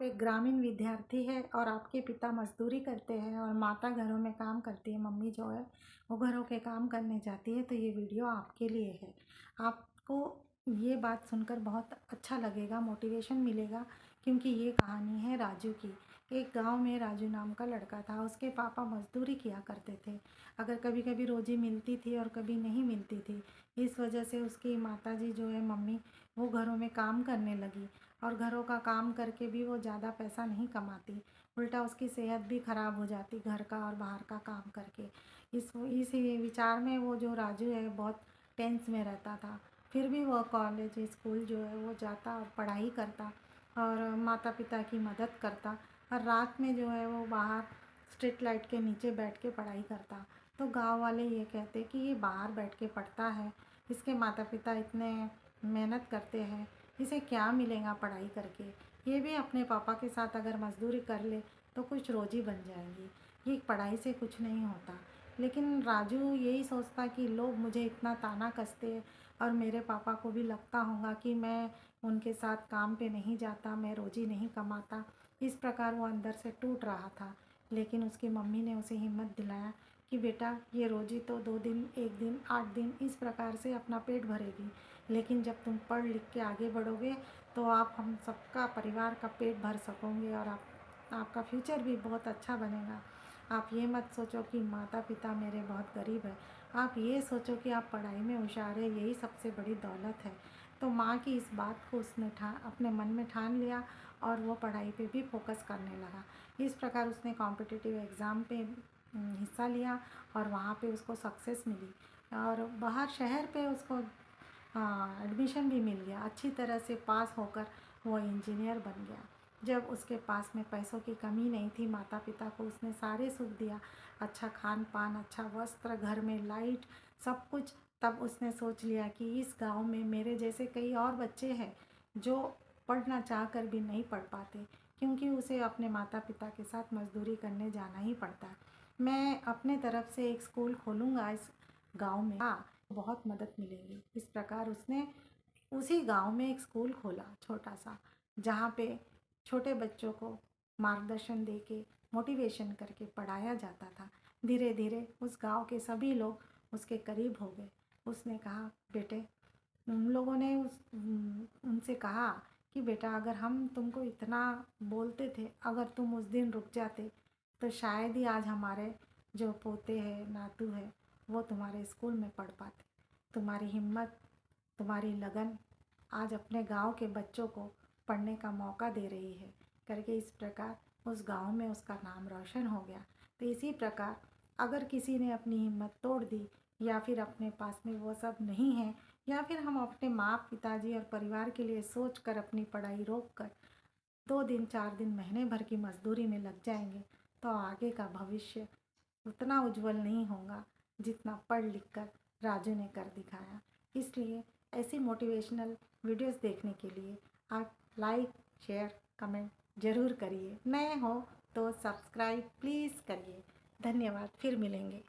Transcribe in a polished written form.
आप एक ग्रामीण विद्यार्थी है और आपके पिता मजदूरी करते हैं और माता घरों में काम करती है, मम्मी जो है वो घरों के काम करने जाती है, तो ये वीडियो आपके लिए है। आपको ये बात सुनकर बहुत अच्छा लगेगा, मोटिवेशन मिलेगा, क्योंकि ये कहानी है राजू की। एक गांव में राजू नाम का लड़का था। उसके पापा मजदूरी किया करते थे। अगर कभी कभी रोजी मिलती थी और कभी नहीं मिलती थी। इस वजह से उसकी माताजी जो है मम्मी, वो घरों में काम करने लगी और घरों का काम करके भी वो ज़्यादा पैसा नहीं कमाती, उल्टा उसकी सेहत भी ख़राब हो जाती घर का और बाहर का काम करके। इस विचार में वो जो राजू है बहुत टेंस में रहता था। फिर भी वो कॉलेज स्कूल जो है वो जाता और पढ़ाई करता और माता पिता की मदद करता, और रात में जो है वो बाहर स्ट्रीट लाइट के नीचे बैठ के पढ़ाई करता। तो गांव वाले ये कहते कि ये बाहर बैठ के पढ़ता है, इसके माता पिता इतने मेहनत करते हैं, इसे क्या मिलेगा पढ़ाई करके। ये भी अपने पापा के साथ अगर मजदूरी कर ले तो कुछ रोजी बन जाएगी, ये पढ़ाई से कुछ नहीं होता। लेकिन राजू यही सोचता कि लोग मुझे इतना ताना कसते हैं और मेरे पापा को भी लगता होगा कि मैं उनके साथ काम पे नहीं जाता, मैं रोजी नहीं कमाता। इस प्रकार वो अंदर से टूट रहा था। लेकिन उसकी मम्मी ने उसे हिम्मत दिलाया कि बेटा, ये रोजी तो 2 दिन, 1 दिन, 8 दिन इस प्रकार से अपना पेट भरेगी, लेकिन जब तुम पढ़ लिख के आगे बढ़ोगे तो आप हम सबका परिवार का पेट भर सकोगे और आपका फ्यूचर भी बहुत अच्छा बनेगा। आप ये मत सोचो कि माता पिता मेरे बहुत गरीब है, आप ये सोचो कि आप पढ़ाई में होशियार है, यही सबसे बड़ी दौलत है। तो माँ की इस बात को उसने अपने मन में ठान लिया और वो पढ़ाई पे भी फोकस करने लगा। इस प्रकार उसने कॉम्पिटिटिव एग्ज़ाम पे हिस्सा लिया और वहाँ पे उसको सक्सेस मिली और बाहर शहर पे उसको एडमिशन भी मिल गया। अच्छी तरह से पास होकर वो इंजीनियर बन गया। जब उसके पास में पैसों की कमी नहीं थी, माता पिता को उसने सारे सुख दिया, अच्छा खान पान, अच्छा वस्त्र, घर में लाइट, सब कुछ। तब उसने सोच लिया कि इस गांव में मेरे जैसे कई और बच्चे हैं जो पढ़ना चाह कर भी नहीं पढ़ पाते, क्योंकि उसे अपने माता पिता के साथ मजदूरी करने जाना ही पड़ता है। मैं अपने तरफ से एक स्कूल खोलूँगा इस गांव में, हाँ, बहुत मदद मिलेगी। इस प्रकार उसने उसी गांव में एक स्कूल खोला छोटा सा, जहाँ पे छोटे बच्चों को मार्गदर्शन दे के, मोटिवेशन करके पढ़ाया जाता था। धीरे धीरे उस गांव के सभी लोग उसके करीब हो गए। उसने कहा, बेटे, उन लोगों ने उनसे कहा कि बेटा, अगर हम तुमको इतना बोलते थे, अगर तुम उस दिन रुक जाते तो शायद ही आज हमारे जो पोते हैं, नातू है, वो तुम्हारे स्कूल में पढ़ पाते। तुम्हारी हिम्मत, तुम्हारी लगन आज अपने गांव के बच्चों को पढ़ने का मौका दे रही है करके इस प्रकार उस गांव में उसका नाम रोशन हो गया। तो इसी प्रकार अगर किसी ने अपनी हिम्मत तोड़ दी या फिर अपने पास में वो सब नहीं है, या फिर हम अपने माँ पिताजी और परिवार के लिए सोच कर अपनी पढ़ाई रोक कर 2 दिन, 4 दिन, महीने भर की मजदूरी में लग जाएंगे, तो आगे का भविष्य उतना उज्जवल नहीं होगा जितना पढ़ लिख कर राजू ने कर दिखाया। इसलिए ऐसी मोटिवेशनल वीडियोस देखने के लिए आप लाइक, शेयर, कमेंट ज़रूर करिए। नए हो तो सब्सक्राइब प्लीज़ करिए। धन्यवाद, फिर मिलेंगे।